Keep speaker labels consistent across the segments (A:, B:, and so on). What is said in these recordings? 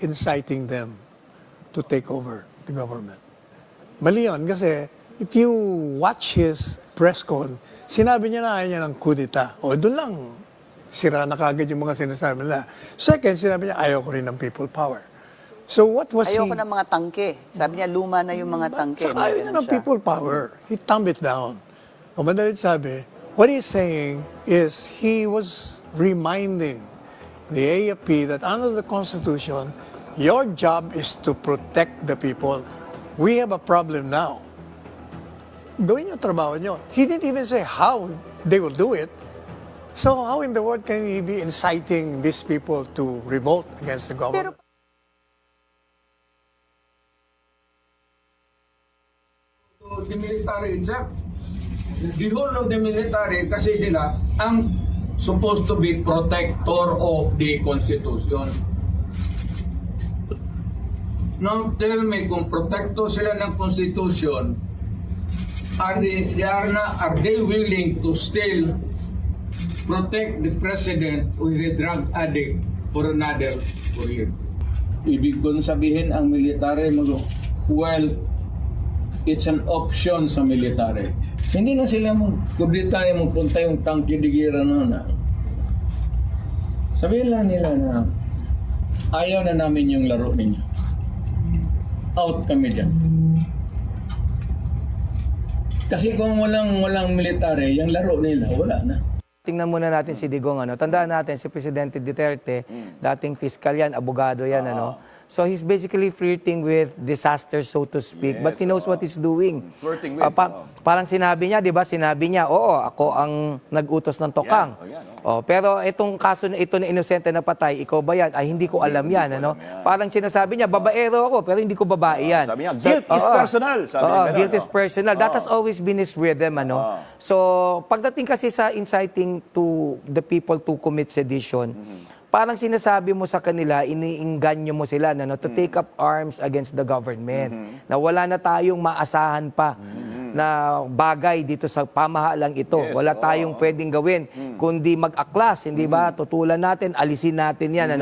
A: inciting them to take over the government. Mali yun kasi if you watch his press con, sinabi niya na ayaw niya ng kudita. O doon lang, sira na kagad yung mga sinasabi nila. Second, sinabi niya ayaw ko rin ng people power. So what was
B: Ayoko ng mga tangke. Sabi niya, luma na yung mga tangke.
A: Saka ayaw niya ng people power. He thumbed it down. O madalit sabi, what he's saying is he was reminding the AFP that under the Constitution, your job is to protect the people. We have a problem now. Gawin yung trabaho nyo. He didn't even say how they will do it. So how in the world can he be inciting these people to revolt against the government?
C: The military itself, the whole of the military, kasi sila ang supposed to be protector of the Constitution. Now tell me, kung protector sila ng Constitution, are they willing to still protect the president who is a drug addict for another 4 years? Ibig kong sabihin ang military, well, it's an option sa military. Hindi na sila kudita yung magpunta yung tangke digira na. Sabihin lang nila na ayaw na namin yung laro ninyo. Out kami dyan. Kasi kung walang military, yung laro nila, wala na.
D: Tingnan muna natin si Digong. Tandaan natin, si Presidente Duterte, dating fiscal yan, abogado yan. So he's basically flirting with disaster, so to speak. Yes, but he knows what he's doing.
E: Flirting with.
D: Parang sinabi niya, di ba? Sinabi niya, oo, ako ang nag-utos ng tokang. Pero itong kaso na ito na inosente na patay, ikaw ba yan? Ay, hindi ko alam yan. Parang sinasabi niya, babaero ako, pero hindi ko babae yan.
E: Sabi niya, guilt is personal.
D: Guilt is personal. That has always been his rhythm. So, pagdating kasi sa inciting to the people to commit sedition, parang sinasabi mo sa kanila, iniinganyo mo sila to take up arms against the government. Na wala na tayong maasahan pa na bagay dito sa pamahalang ito.
E: Yes,
D: wala tayong pwedeng gawin kundi mag-aklas, hindi ba? Tutulan natin, alisin natin yan.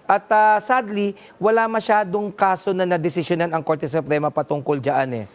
D: At sadly, wala masyadong kaso na nadesisyonan ang Korte Suprema patungkol dyan.